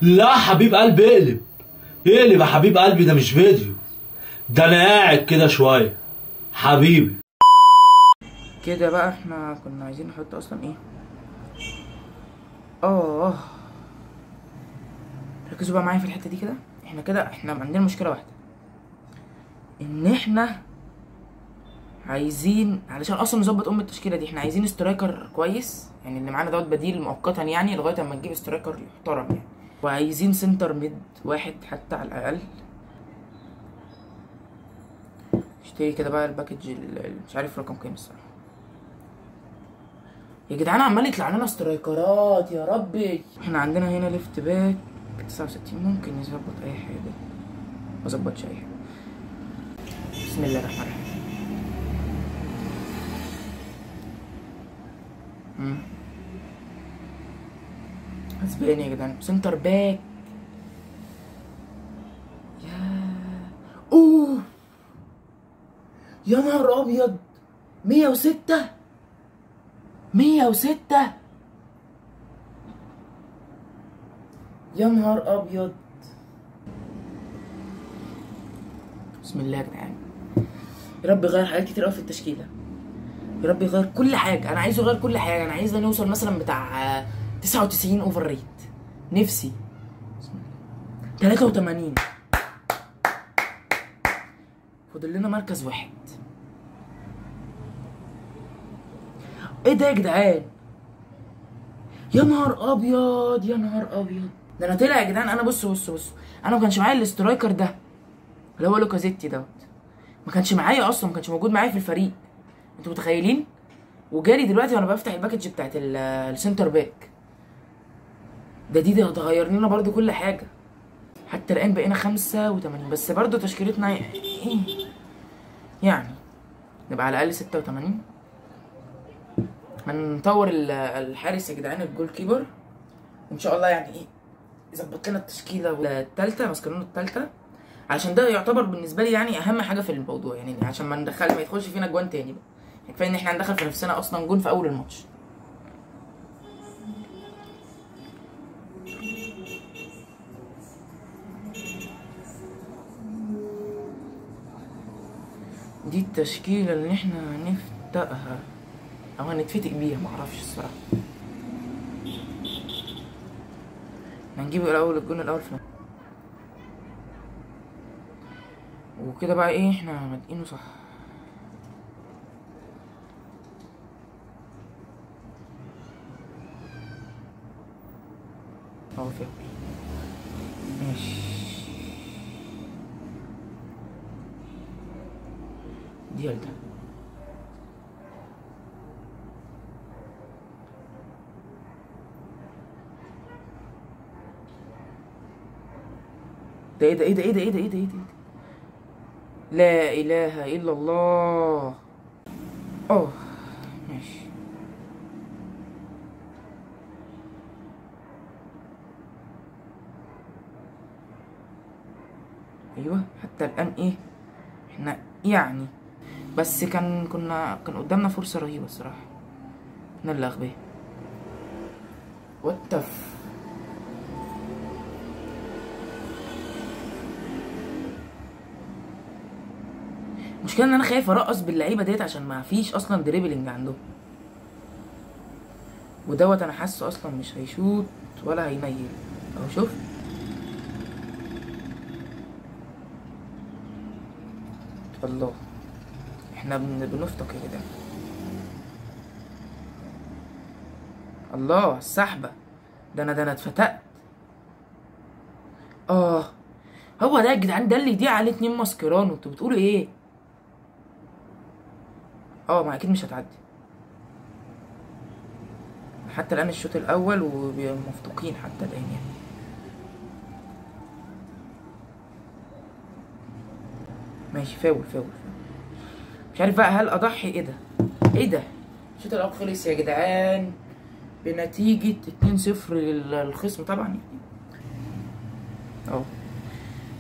لا حبيب قلبي اقلب. اقلب يا حبيب قلبي، ده مش فيديو، ده انا قاعد كده شويه حبيبي. كده بقى احنا كنا عايزين نحط اصلا ايه. ركزوا بقى معايا في الحته دي كده. احنا عندنا مشكله واحده، ان احنا عايزين علشان اصلا نظبط التشكيله دي، احنا عايزين سترايكر كويس، يعني اللي معانا دوت بديل مؤقتا يعني لغايه اما نجيب سترايكر محترم يعني. وعايزين سنتر ميد واحد حتى على الاقل. اشتري كده بقى الباكج مش عارف رقم كام الصراحه. يا جدعان عمال يطلع لنا سترايكرات يا ربي. احنا عندنا هنا ليفت باك 69، ممكن نظبط اي حاجه، ما ظبطش اي حاجه. بسم الله الرحمن الرحيم. اسباني يا جدعان، سنتر باك. اوه يا نهار ابيض، 106 106 يا نهار ابيض. بسم الله يا جدعان، يا رب يغير حاجات كتير قوي في التشكيله، يا رب يغير كل حاجه. انا عايز يغير كل حاجه، انا عايزنا نوصل مثلا بتاع 99 اوفر ريت، نفسي 83. فاضل لنا مركز واحد. ايه ده يا جدعان، يا نهار ابيض يا نهار ابيض. ده انا طلع يا جدعان. انا بصوا انا ما كانش معايا الاسترايكر ده اللي هو لوكازيتي دوت، ما كانش معايا اصلا، ما كانش موجود معايا في الفريق، انتوا متخيلين؟ وجالي دلوقتي وانا بفتح الباكج بتاعت السنتر باك ده غير لنا برضو كل حاجه. حتى الان بقينا 85، بس برضو تشكيلتنا يعني نبقى على الاقل 86. هنطور الحارس يا جدعان، الجول كيبر، وان شاء الله يعني ايه يظبط لنا التشكيله الثالثه، ماسكينه الثالثه، علشان ده يعتبر بالنسبه لي يعني اهم حاجه في الموضوع، يعني عشان ما يدخلش فينا جوان تاني بقى. يعني كفايه ان احنا هندخل في نفسنا اصلا جون في اول الماتش. دي التشكيله اللي احنا هنفتقها او هنتفتق بيها، معرفش الصراحه. هنجيب الاول الجون الاول في وكده بقى ايه، احنا بادئينه صح. اهو فاهم ماشي. دي ده ايه ده لا اله الا الله. اوه ماشي. ايوه حتى الان ايه احنا يعني، بس كان قدامنا فرصه رهيبه الصراحه، احنا اللي اغبياء. واتف المشكله ان انا خايف ارقص باللعيبه ديت عشان ما فيش اصلا دريبلينج عندهم، ودوت انا حاسه اصلا مش هيشوط ولا هينيل. اهو شوف الله، احنا بنفتق يا جدعان. الله السحبه، ده انا اتفتقت. هو ده يا جدعان، ده اللي يضيع عليه 2 ماسكيرانو. انتوا بتقولوا ايه؟ ما اكيد مش هتعدي حتى الان الشوط الاول، ومفتوقين حتى الان يعني. ماشي فاول مش عارف بقى هل اضحي. ايه ده الشوط الاول خلص يا جدعان بنتيجة 2-0 للخصم طبعا يعني.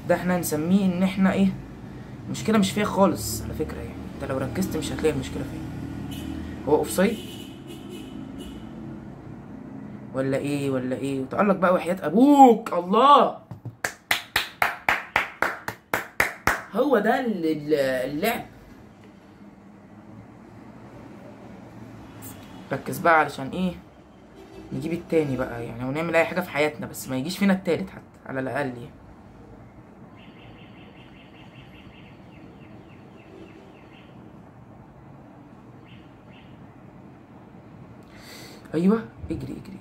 ده احنا نسميه ان احنا ايه، المشكلة مش فيها خالص على فكرة، يعني انت لو ركزت مش هتلاقي المشكلة فيها. هو اوفسايد ولا ايه ولا ايه؟ وتقلق بقى وحياة ابوك. الله، هو ده اللعب. ركز بقى علشان ايه نجيب التاني بقى يعني، ونعمل اي حاجه في حياتنا بس ما يجيش فينا التالت حتى على الاقل يعني. ايوه اجري اجري اجري.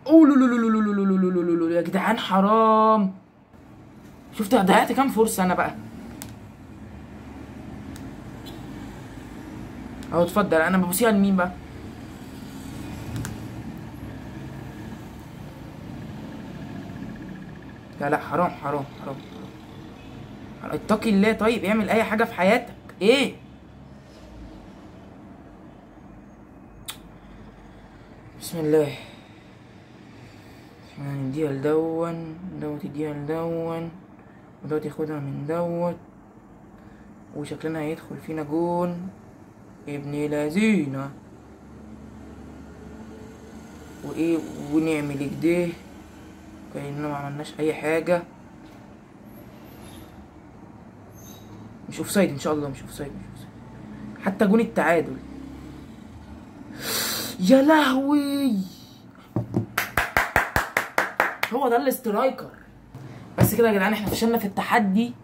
اوه لو لو لو لو لو لو لو لو لو لو يا جدعان حرام. شفت ضيعت كام فرصه انا بقى. اهو اتفضل. انا ببصيها لمين بقى؟ لا لا، حرام حرام حرام حرام. اتقي الله. طيب اعمل اي حاجه في حياتك. ايه بسم الله. احنا هنديها لدون، دوت يديها لدون، ودوت ياخدها من دوت، وشكلنا هيدخل فينا جون ابن لذينه. وايه ونعمل كده كأننا ما عملناش اي حاجه. مش اوفسايد ان شاء الله، مش اوفسايد مش اوفسايد. حتى جون التعادل. يا لهوي، هو ده الاسترايكر. بس كده يا جدعان احنا فشلنا في التحدي،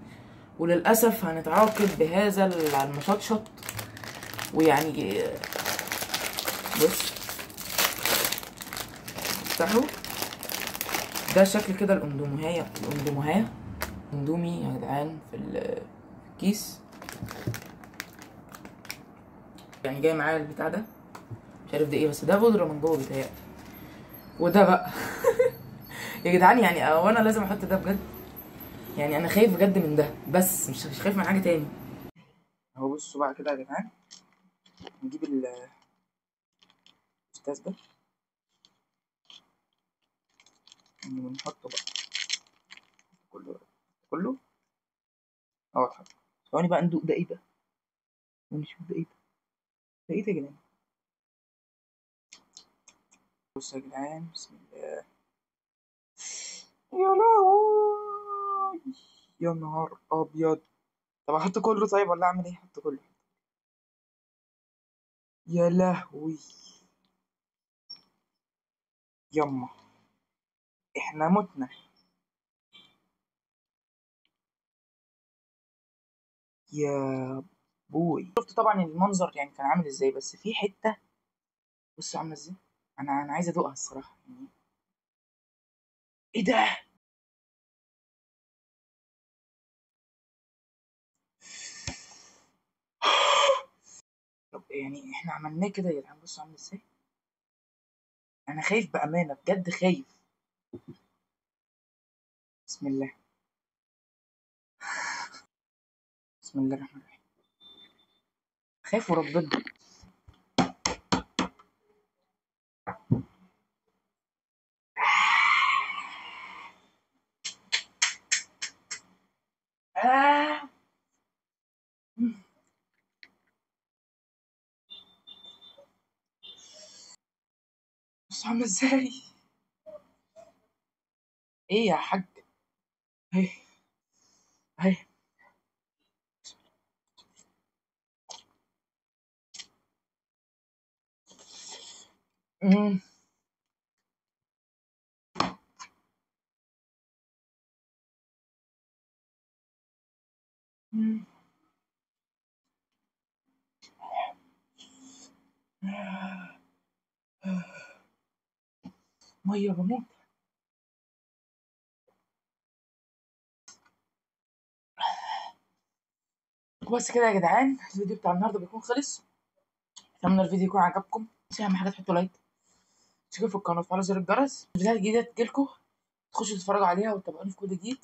وللاسف هنتعاقب بهذا المشطشط. ويعني بص افتحوا ده شكل كده الاندوميهايه. اندومي يا جدعان في الكيس يعني. جاي معايا البتاع ده مش عارف ده ايه، بس ده بودره من جوه بيتهيألي. وده بقى يا جدعان يعني انا لازم احط ده بجد يعني. انا خايف بجد من ده، بس مش خايف من حاجه تاني. اهو بصوا بقى كده يا جدعان، نجيب الاستاذ ده ونحطه بقى كله كله. اهو اتحط. ثواني بقى ندوق ده ايه ده، ونشوف ده ايه ده. ده ايه ده يا جدعان؟ بصوا يا جدعان بسم الله. يا لهوي، يا نهار ابيض. طب احط كله طيب ولا اعمل ايه؟ احط كله. يا لهوي يما، احنا متنا. يا بوي، شفت طبعا المنظر يعني كان عامل ازاي، بس في حته بصوا عامله ازاي. انا عايز ادوقها الصراحه يعني. ايه ده؟ طب يعني احنا عملناه كده يا جدعان، بصوا عامل ازاي. انا خايف بامانه بجد خايف. بسم الله. بسم الله الرحمن الرحيم. خايف وربنا. آه. بصوا عامله ازاي. ايه يا حاج. اهي اهي. مم. مم. ميه بموت. بس كده يا جدعان الفيديو بتاع النهارده بيكون خلص. اتمنى الفيديو يكون عجبكم. بس اهم حاجه تحطوا لايك، تشتركوا في القناه وتفعلوا زر الجرس. الفيديوهات الجديده تجيلكوا، تخشوا تتفرجوا عليها وتتابعوني في كل جديد.